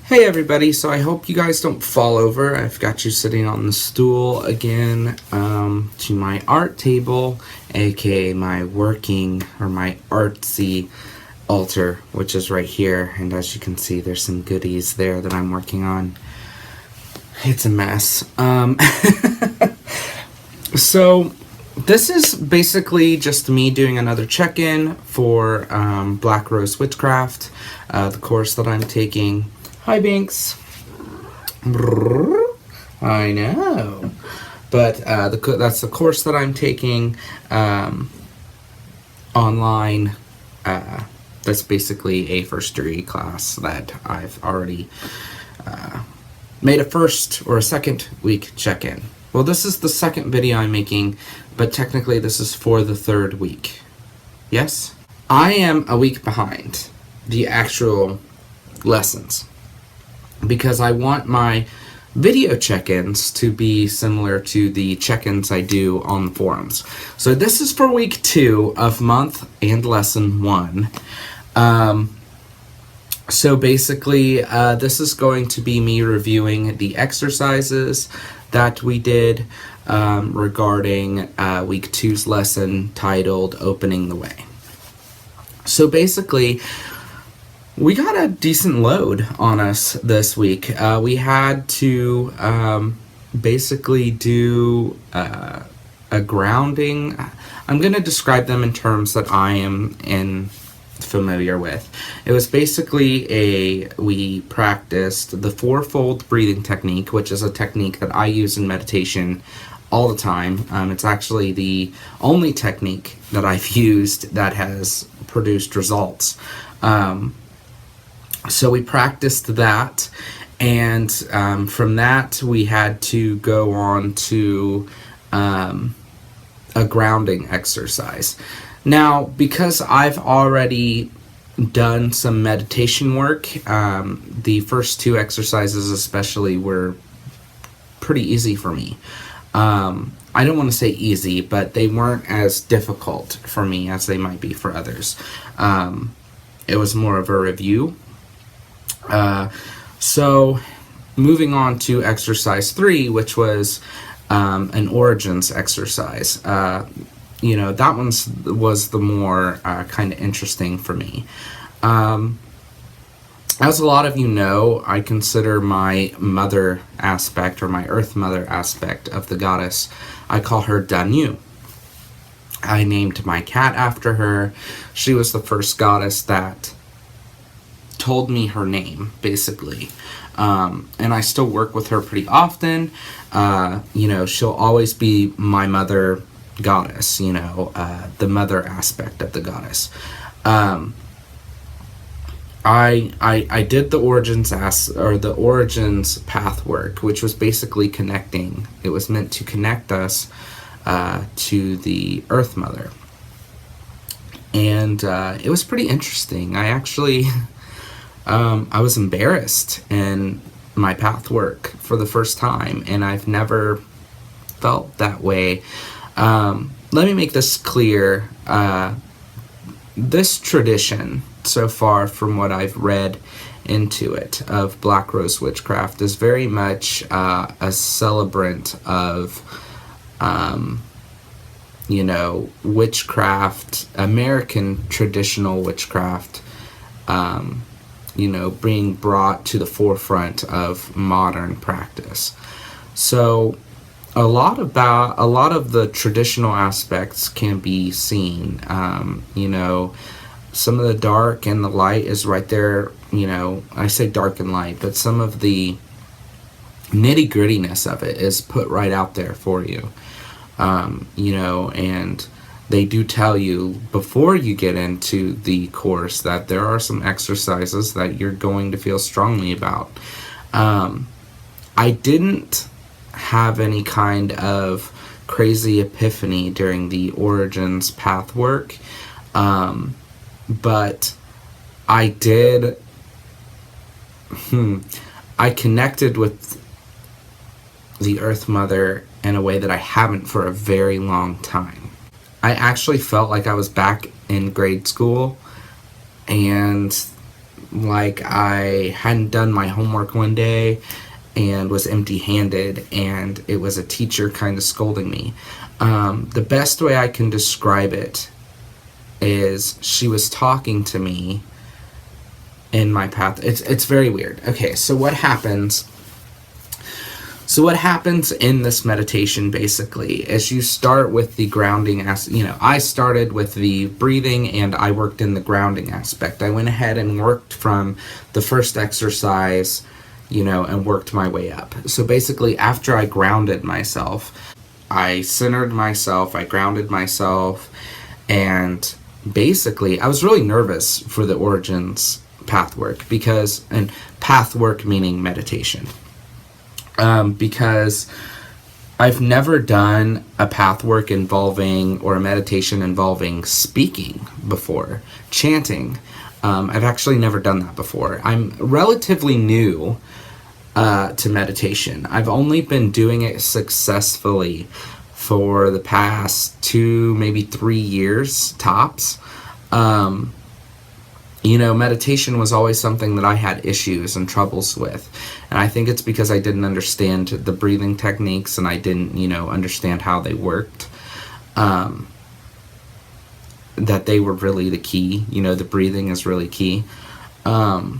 Hey everybody, so I hope you guys don't fall over. I've got you sitting on the stool again to my art table, aka my working or my artsy altar, which is right here. And as you can see, there's some goodies there that I'm working on. It's a mess. So this is basically just me doing another check-in for Black Rose Witchcraft, the course that I'm taking. Hi, Binks. I know. But that's the course that I'm taking online. That's basically a first degree class that I've already made a first or a second week check-in. Well, this is the second video I'm making, but technically this is for the third week. Yes? I am a week behind the actual lessons, because I want my video check-ins to be similar to the check-ins I do on the forums. So this is for week 2 of month and lesson 1. So basically, this is going to be me reviewing the exercises that we did regarding week 2's lesson titled Opening the Way. So basically, we got a decent load on us this week. We had to basically do a grounding. I'm going to describe them in terms that I am familiar with. It was basically we practiced the fourfold breathing technique, which is a technique that I use in meditation all the time. It's actually the only technique that I've used that has produced results. So we practiced that, and from that we had to go on to a grounding exercise. Now, because I've already done some meditation work, the first 2 exercises especially were pretty easy for me. I don't want to say easy, but they weren't as difficult for me as they might be for others. It was more of a review. So moving on to exercise 3, which was an origins exercise. That one was the more kind of interesting for me. As a lot of you know, I consider my mother aspect, or my earth mother aspect of the goddess, I call her Danu. I named my cat after her. She was the first goddess that told me her name, basically. And I still work with her pretty often. She'll always be my mother goddess, the mother aspect of the goddess. I did the origins path work, which was basically connecting. It was meant to connect us to the Earth Mother. And it was pretty interesting. I actually I was embarrassed in my path work for the first time, and I've never felt that way. Let me make this clear. This tradition, so far from what I've read into it, of Black Rose Witchcraft, is very much a celebrant of, witchcraft, American traditional witchcraft, being brought to the forefront of modern practice. So a lot of the traditional aspects can be seen. Some of the dark and the light is right there. I say dark and light, but some of the nitty-grittiness of it is put right out there for you. And they do tell you before you get into the course that there are some exercises that you're going to feel strongly about. I didn't have any kind of crazy epiphany during the origins path work, but I did. I connected with the Earth Mother in a way that I haven't for a very long time. I actually felt like I was back in grade school, and like I hadn't done my homework one day and was empty-handed, and it was a teacher kind of scolding me. The best way I can describe it is she was talking to me in my path. It's very weird. Okay, so what happens in this meditation basically is you start with the grounding I started with the breathing, and I worked in the grounding aspect. I went ahead and worked from the first exercise, and worked my way up. So basically, after I grounded myself, I centered myself, I grounded myself, and basically I was really nervous for the Origins path work, and path work meaning meditation, because I've never done a path work involving, or a meditation involving speaking before, chanting. I've actually never done that before. I'm relatively new to meditation. I've only been doing it successfully for the past 2, maybe 3 years tops. Meditation was always something that I had issues and troubles with. And I think it's because I didn't understand the breathing techniques, and I didn't, understand how they worked. That they were really the key. The breathing is really key. But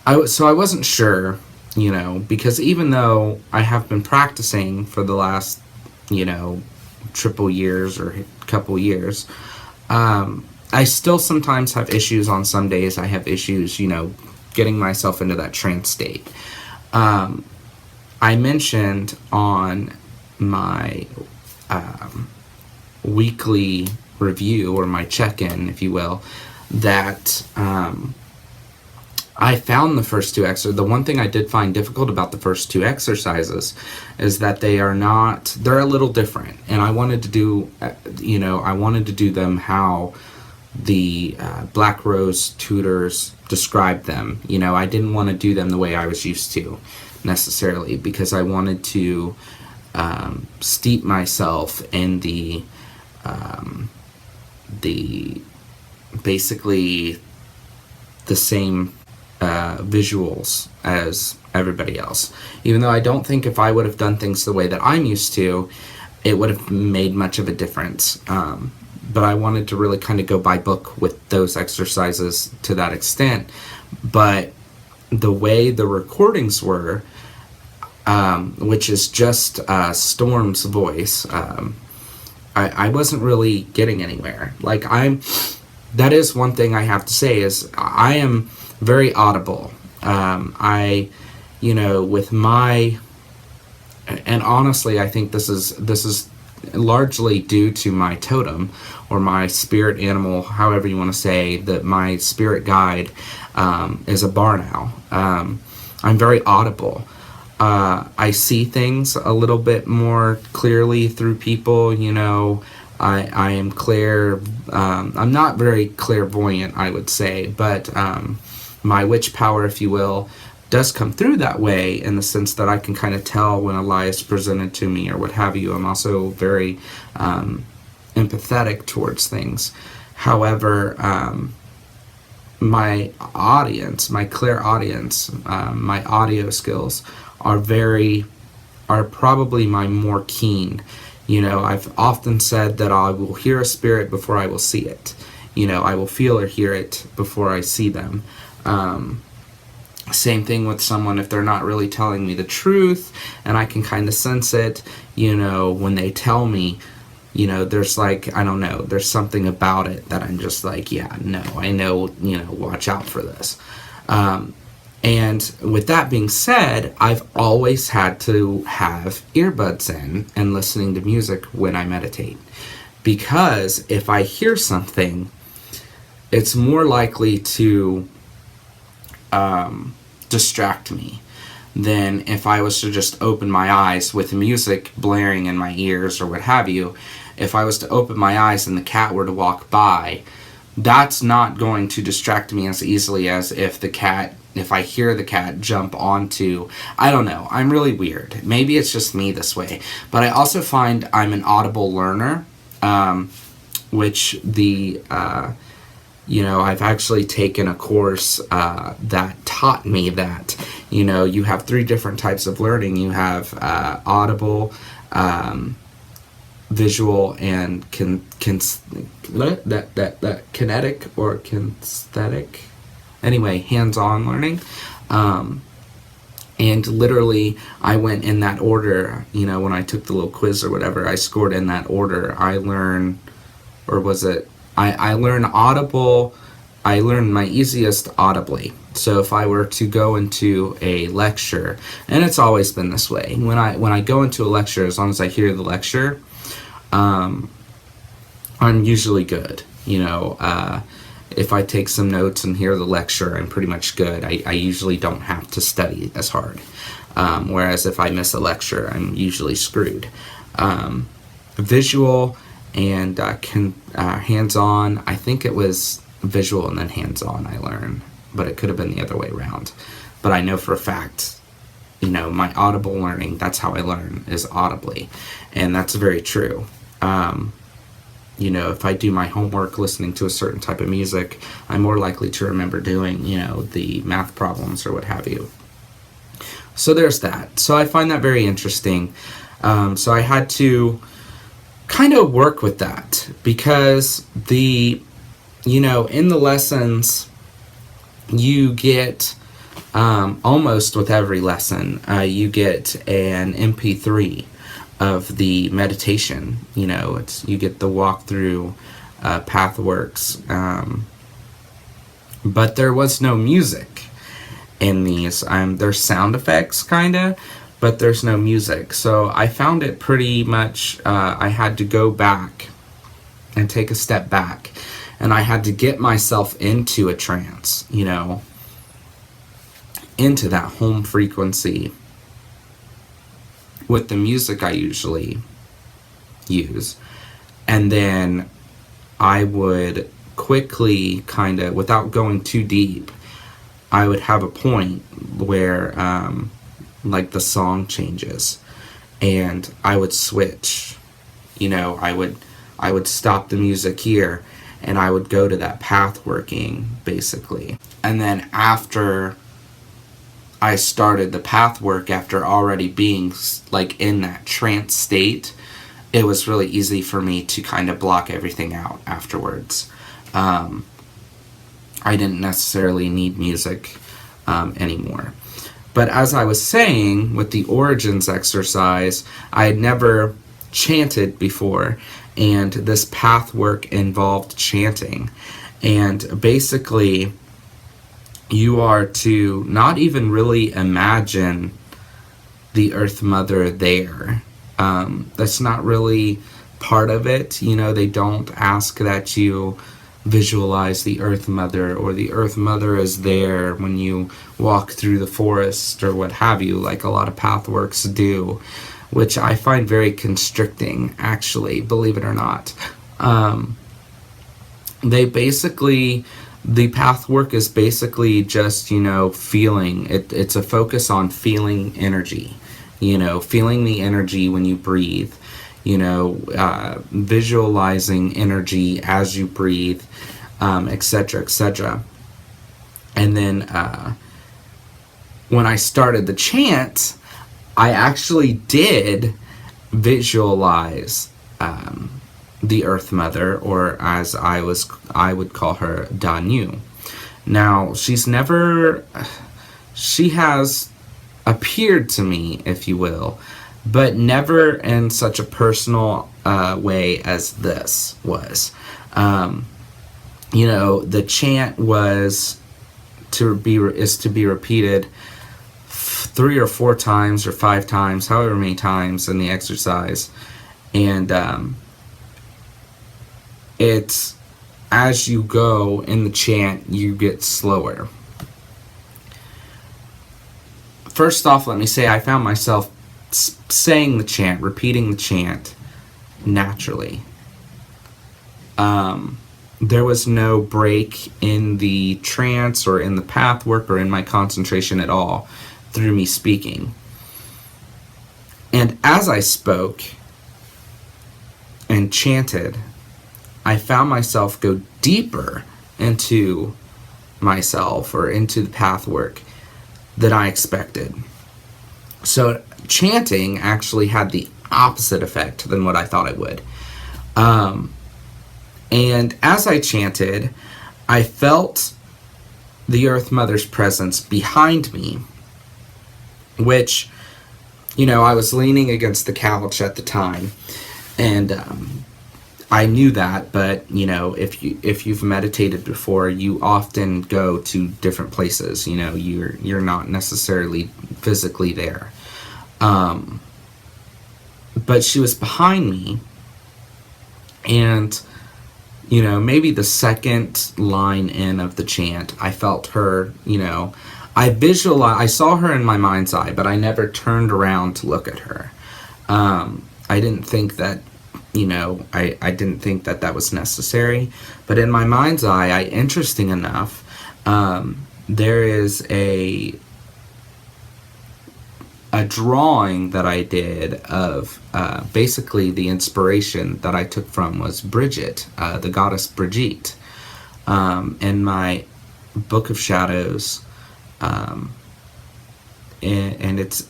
I wasn't sure, because even though I have been practicing for the last, triple years or couple years, I still sometimes have issues. On some days I have issues, getting myself into that trance state. I mentioned on my weekly review, or my check-in, if you will, that I found the first 2 exercises. The one thing I did find difficult about the first 2 exercises is that they're a little different. And I wanted to do, them how the Black Rose tutors described them. I didn't want to do them the way I was used to necessarily, because I wanted to steep myself in the basically the same visuals as everybody else. Even though I don't think if I would have done things the way that I'm used to, it would have made much of a difference. But I wanted to really kind of go by book with those exercises to that extent. But the way the recordings were, which is just Storm's voice, I wasn't really getting anywhere. That is one thing I have to say, is I am very audible. With my, and honestly, I think this is largely due to my totem, or my spirit animal, however you want to say, that my spirit guide is a barn owl. I'm very audible. I see things a little bit more clearly through people. I am clear. I'm not very clairvoyant, I would say, but my witch power, if you will, does come through that way, in the sense that I can kind of tell when a lie is presented to me, or what have you. I'm also very empathetic towards things. However, my audience, my clear audience, my audio skills are probably my more keen. I've often said that I will hear a spirit before I will see it. I will feel or hear it before I see them. Same thing with someone, if they're not really telling me the truth, and I can kind of sense it, when they tell me, there's I don't know, there's something about it that I'm just yeah, no, I know, watch out for this. And with that being said, I've always had to have earbuds in and listening to music when I meditate. Because if I hear something, it's more likely to distract me than if I was to just open my eyes with music blaring in my ears or what have you. If I was to open my eyes and the cat were to walk by, that's not going to distract me as easily as if I hear the cat jump onto, I don't know, I'm really weird. Maybe it's just me this way. But I also find I'm an audible learner, which the I've actually taken a course that taught me that, you have three different types of learning. You have audible, visual, and kinetic or kinesthetic. Anyway, hands-on learning. And literally, I went in that order. When I took the little quiz or whatever, I scored in that order. I learned audible. I learned my easiest audibly. So if I were to go into a lecture, and it's always been this way, when I go into a lecture, as long as I hear the lecture, I'm usually good. If I take some notes and hear the lecture, I'm pretty much good. I usually don't have to study as hard. Whereas if I miss a lecture, I'm usually screwed. Visual and hands-on, I think it was visual and then hands-on I learned, but it could have been the other way around. But I know for a fact, my audible learning, that's how I learn, is audibly. And that's very true. If I do my homework listening to a certain type of music, I'm more likely to remember doing, the math problems or what have you. So there's that. So I find that very interesting. So I had to kind of work with that because in the lessons, you get, almost with every lesson, you get an MP3 of the meditation. You get the walkthrough, pathworks, but there was no music in these. There's sound effects kinda, but there's no music. So I found it pretty much, I had to go back and take a step back, and I had to get myself into a trance, into that home frequency with the music I usually use. And then I would quickly kind of, without going too deep, I would have a point where like the song changes and I would switch. I would stop the music here and I would go to that path working basically. And then after I started the path work, after already being like in that trance state, it was really easy for me to kind of block everything out afterwards. I didn't necessarily need music anymore. But as I was saying, with the origins exercise, I had never chanted before, and this path work involved chanting. And basically, you are to not even really imagine the Earth Mother there. That's not really part of it. They don't ask that you visualize the Earth Mother, or the Earth Mother is there when you walk through the forest or what have you, like a lot of pathworks do, which I find very constricting, actually, believe it or not. The path work is basically just, feeling. It's a focus on feeling energy, feeling the energy when you breathe, visualizing energy as you breathe, etc., etc. And then when I started the chant, I actually did visualize the Earth Mother, or as I would call her, Danu. Now, she has appeared to me, if you will, but never in such a personal way as this was. The chant is to be repeated 3 or 4 times or 5 times, however many times in the exercise, and it's as you go in the chant, you get slower. First off, let me say I found myself saying the chant, repeating the chant naturally. There was no break in the trance or in the path work or in my concentration at all through me speaking. And as I spoke and chanted, I found myself go deeper into myself or into the path work than I expected. So chanting actually had the opposite effect than what I thought it would. And as I chanted, I felt the Earth Mother's presence behind me, which, I was leaning against the couch at the time, and I knew that, but if you've meditated before, you often go to different places. You're not necessarily physically there. But she was behind me, and maybe the second line in of the chant, I felt her. I saw her in my mind's eye, but I never turned around to look at her. I didn't think that. I didn't think that that was necessary, but in my mind's eye, interesting enough, there is a drawing that I did of basically the inspiration that I took from was Bridget, the goddess Brigitte, in my Book of Shadows, and it's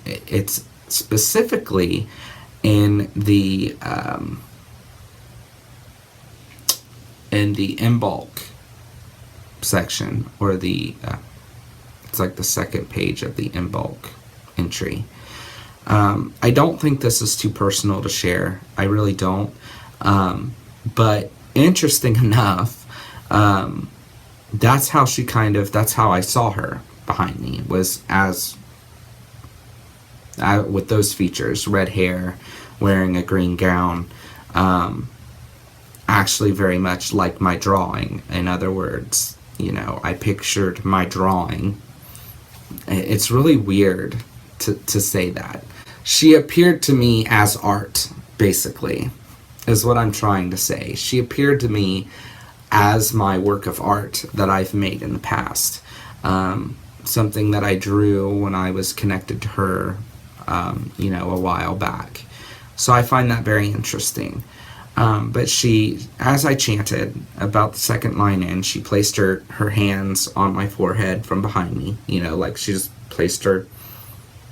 specifically in the Imbolc section, or it's like the second page of the Imbolc entry. I don't think this is too personal to share. I really don't. But interesting enough, that's how I saw her behind me, was with those features, red hair, wearing a green gown, actually very much like my drawing. In other words, I pictured my drawing. It's really weird to say that. She appeared to me as art, basically, is what I'm trying to say. She appeared to me as my work of art that I've made in the past. Something that I drew when I was connected to her, a while back. So I find that very interesting. But she, as I chanted, about the second line in, she placed her hands on my forehead from behind me. Like she just placed her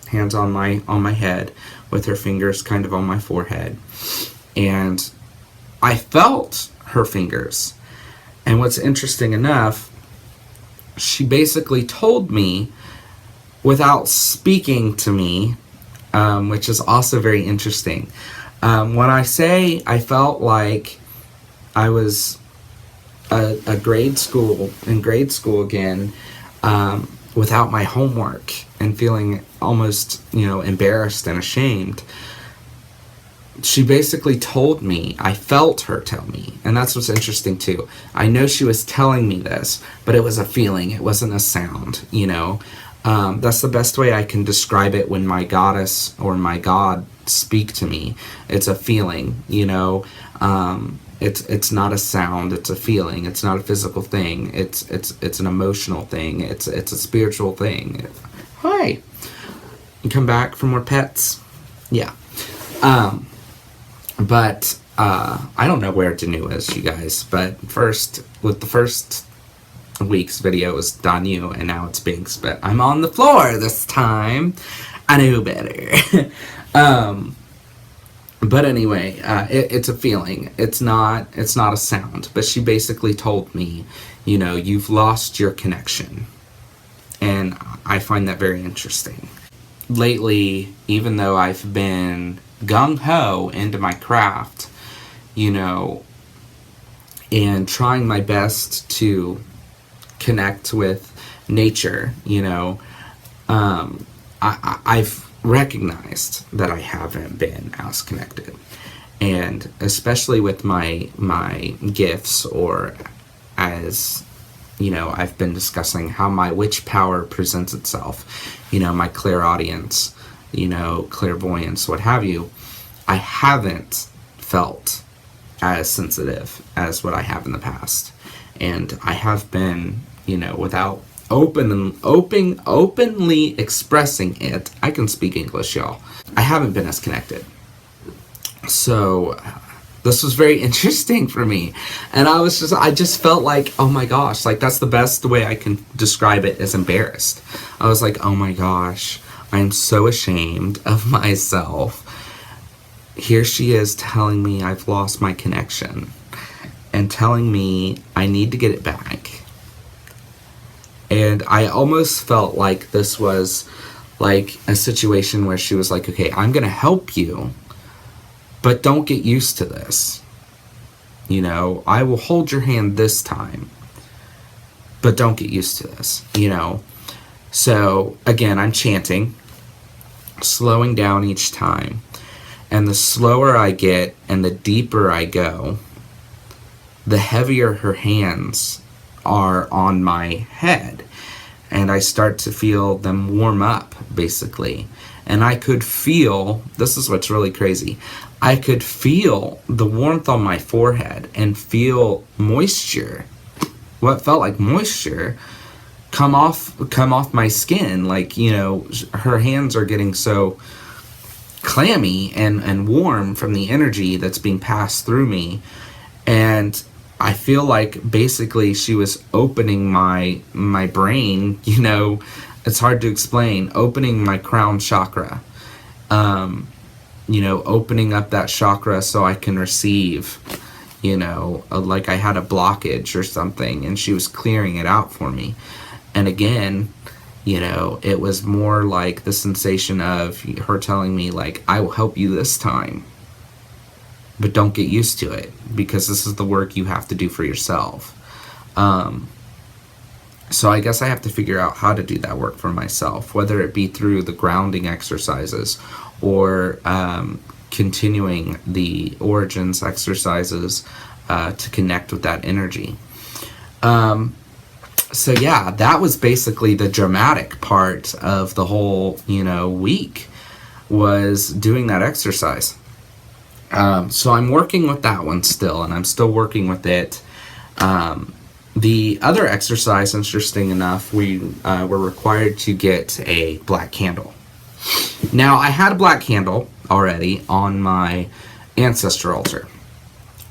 hands on my head with her fingers kind of on my forehead. And I felt her fingers. And what's interesting enough, she basically told me without speaking to me, which is also very interesting. When I say I felt like I was in grade school again, without my homework and feeling almost, embarrassed and ashamed, she basically told me, I felt her tell me, and that's what's interesting too. I know she was telling me this, but it was a feeling, it wasn't a sound, That's the best way I can describe it when my goddess or my god speak to me. It's a feeling, it's not a sound, it's a feeling. It's not a physical thing. It's an emotional thing. It's a spiritual thing. Hi. You come back for more pets? Yeah. But I don't know where Danu is, you guys. But with the first week's video was Danu, and now it's Binks. But I'm on the floor this time. I knew better. But anyway, it's a feeling. It's not a sound. But she basically told me, you've lost your connection. And I find that very interesting. Lately, even though I've been gung-ho into my craft, and trying my best to connect with nature, I've recognized that I haven't been as connected. And especially with my gifts, or as I've been discussing how my witch power presents itself, my clairaudience, clairvoyance, what have you, I haven't felt as sensitive as what I have in the past. And I have been, without openly expressing it, I can speak English, y'all. I haven't been as connected. So This was very interesting for me. And I just felt like, oh my gosh, like that's the best way I can describe it, is embarrassed. I was like, oh my gosh, I'm so ashamed of myself. Here she is telling me I've lost my connection and telling me I need to get it back. And I almost felt like this was like a situation where she was like, okay, I'm going to help you, but don't get used to this. You know, I will hold your hand this time, but don't get used to this, you know. So, again, I'm chanting, slowing down each time. And the slower I get and the deeper I go, the heavier her hands are on my head. And I start to feel them warm up, basically. And I could feel, this is what's really crazy, I could feel the warmth on my forehead and feel moisture, what felt like moisture, come off my skin. Like, you know, her hands are getting so clammy and warm from the energy that's being passed through me. And I feel like basically she was opening my brain, you know, it's hard to explain, opening my crown chakra, you know, opening up that chakra so I can receive, you know, like I had a blockage or something, and she was clearing it out for me. And again, you know, it was more like the sensation of her telling me, like, I will help you this time, but don't get used to it, because this is the work you have to do for yourself. So I guess I have to figure out how to do that work for myself, whether it be through the grounding exercises or continuing the origins exercises to connect with that energy. So yeah, that was basically the dramatic part of the whole, you know, week, was doing that exercise. So I'm working with that one still, and I'm still working with it. The other exercise, interesting enough, we were required to get a black candle. Now, I had a black candle already on my ancestor altar.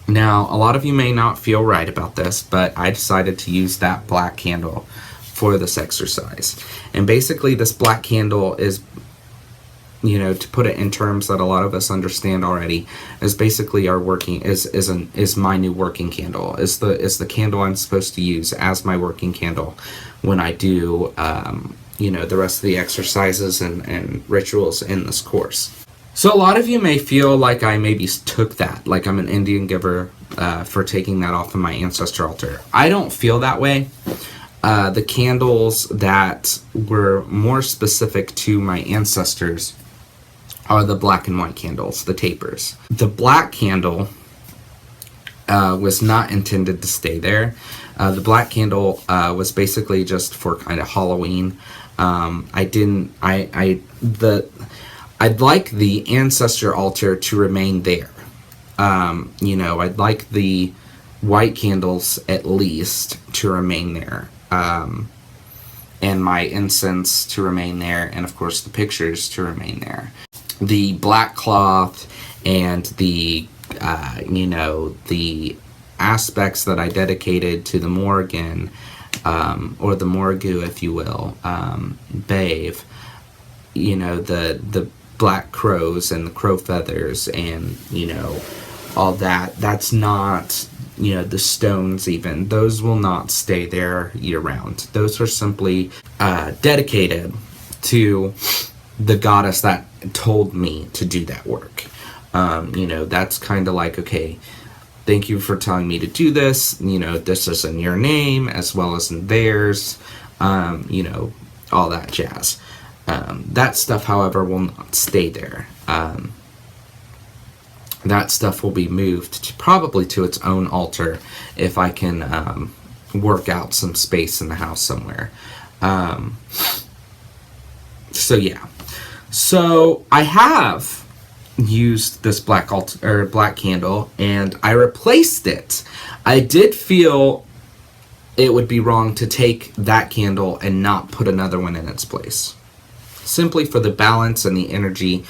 Now, a lot of you may not feel right about this, but I decided to use that black candle for this exercise. And basically, this black candle is, you know, to put it in terms that a lot of us understand already, is basically our working, is my new working candle. Is the candle I'm supposed to use as my working candle when I do, you know, the rest of the exercises and rituals in this course. So a lot of you may feel like I maybe took that, like I'm an Indian giver for taking that off of my ancestor altar. I don't feel that way. The candles that were more specific to my ancestors are the black and white candles, the tapers. The black candle was not intended to stay there. The black candle was basically just for kind of Halloween. I'd like the ancestor altar to remain there. You know, I'd like the white candles at least to remain there. And my incense to remain there, and of course the pictures to remain there. The black cloth and the, you know, the aspects that I dedicated to the Morrigan, or the Morrigu, if you will, Bave, you know, the black crows and the crow feathers and, you know, all that, that's not, you know, the stones even, those will not stay there year round. Those are simply dedicated to the goddess that told me to do that work. You know, that's kind of like, okay, thank you for telling me to do this, you know, this is in your name as well as in theirs, you know, all that jazz. That stuff, however, will not stay there. That stuff will be moved probably to its own altar if I can work out some space in the house somewhere. So yeah. So I have used this black candle, and I replaced it. I did feel it would be wrong to take that candle and not put another one in its place, simply for the balance and the energy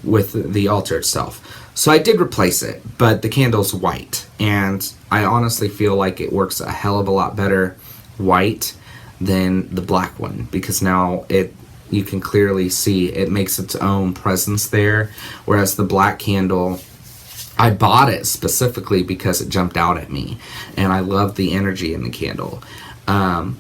with the altar itself. So I did replace it, but the candle's white, and I honestly feel like it works a hell of a lot better white than the black one, because now you can clearly see it makes its own presence there, whereas the black candle, I bought it specifically because it jumped out at me, and I love the energy in the candle. And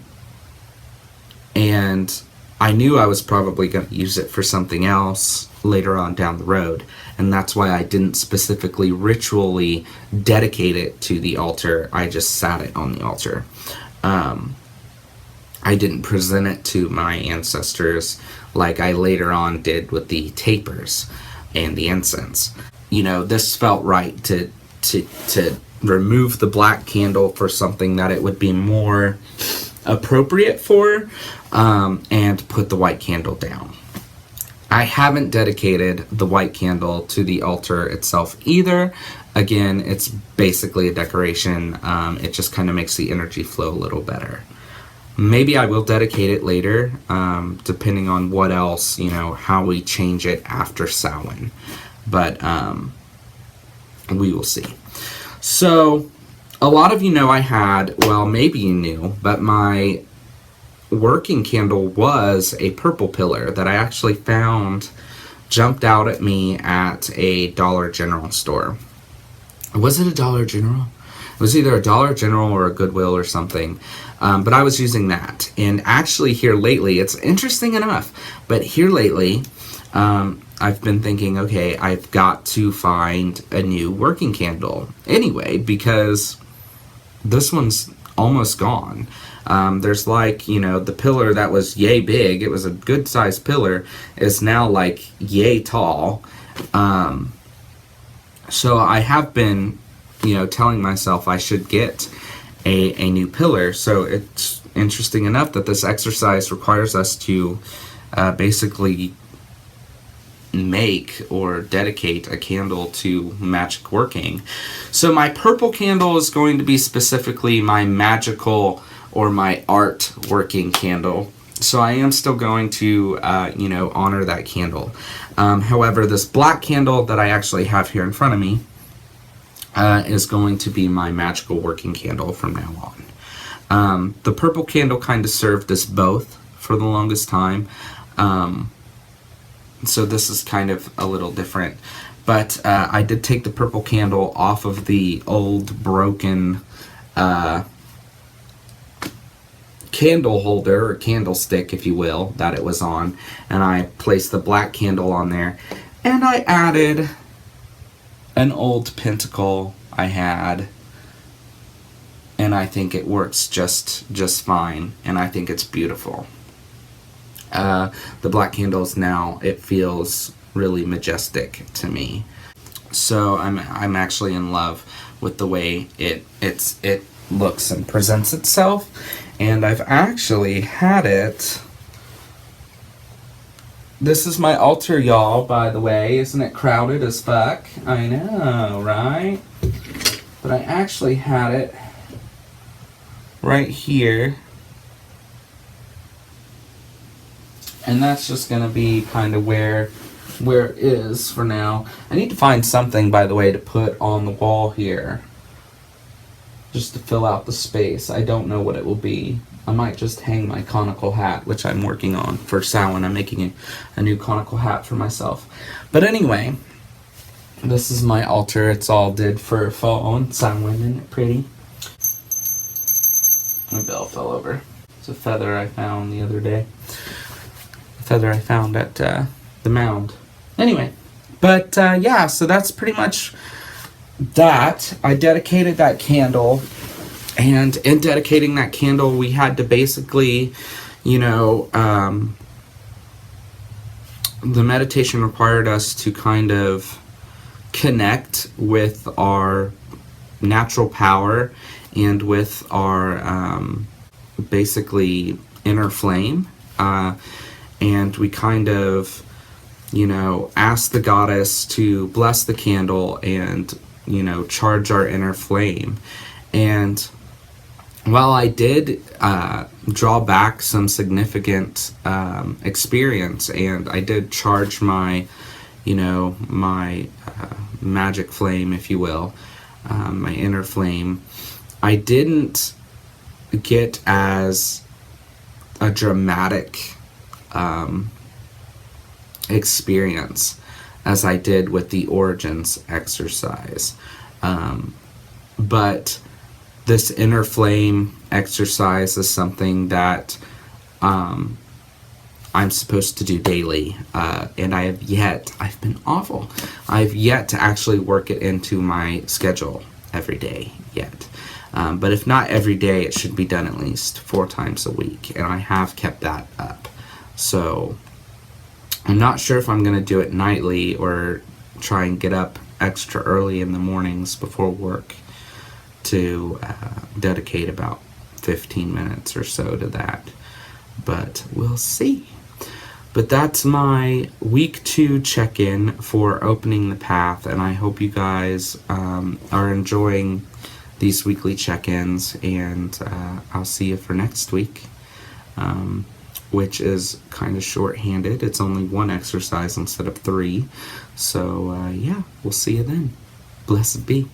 I knew I was probably going to use it for something else later on down the road, and that's why I didn't specifically ritually dedicate it to the altar. I just sat it on the altar. I didn't present it to my ancestors like I later on did with the tapers and the incense. You know, this felt right to remove the black candle for something that it would be more appropriate for, and put the white candle down. I haven't dedicated the white candle to the altar itself either. Again, it's basically a decoration. It just kind of makes the energy flow a little better. Maybe I will dedicate it later, depending on what else, how we change it after Samhain. But we will see. So, a lot of you know I had, well, maybe you knew, but my working candle was a purple pillar that I actually found jumped out at me at a Dollar General store. Was it a Dollar General? It was either a Dollar General or a Goodwill or something. But I was using that. And actually here lately, it's interesting enough, but here lately, I've been thinking, okay, I've got to find a new working candle anyway, because this one's almost gone. There's like, the pillar that was yay big, it was a good sized pillar, is now like yay tall. So I have been, telling myself I should get a new pillar. So it's interesting enough that this exercise requires us to basically make or dedicate a candle to magic working. So my purple candle is going to be specifically my magical or my art working candle. So I am still going to honor that candle. However, this black candle that I actually have here in front of me is going to be my magical working candle from now on. The purple candle kind of served as both for the longest time. So this is kind of a little different. But I did take the purple candle off of the old broken candle holder or candlestick, if you will, that it was on. And I placed the black candle on there. And I added an old pentacle I had. And I think it works just fine. And I think it's beautiful. The black candles now, it feels really majestic to me. So I'm actually in love with the way it looks and presents itself. And I've actually had it. This is my altar, y'all, by the way. Isn't it crowded as fuck? I know, right? But I actually had it right here. And that's just going to be kind of where it is for now. I need to find something, by the way, to put on the wall here. Just to fill out the space. I don't know what it will be. I might just hang my conical hat, which I'm working on for Samhain. I'm making a new conical hat for myself. But anyway, this is my altar. It's all did for fall and Samhain. Isn't it pretty? My bell fell over. It's a feather I found the other day. Feather I found at the mound. Anyway, but yeah, so that's pretty much that. I dedicated that candle, and in dedicating that candle, we had to basically, the meditation required us to kind of connect with our natural power and with our basically inner flame. And we kind of, asked the goddess to bless the candle and, charge our inner flame. And while I did draw back some significant experience, and I did charge my, my magic flame, if you will, my inner flame. I didn't get as a dramatic experience as I did with the origins exercise. But this inner flame exercise is something that I'm supposed to do daily, and I've been awful. I've yet to actually work it into my schedule every day yet. But if not every day, it should be done at least 4 times a week, and I have kept that up. So I'm not sure if I'm going to do it nightly or try and get up extra early in the mornings before work to dedicate about 15 minutes or so to that. But we'll see. But that's my week 2 check-in for Opening the Path, and I hope you guys are enjoying these weekly check-ins, and I'll see you for next week, which is kind of short-handed. It's only 1 exercise instead of 3. So yeah, we'll see you then. Blessed be.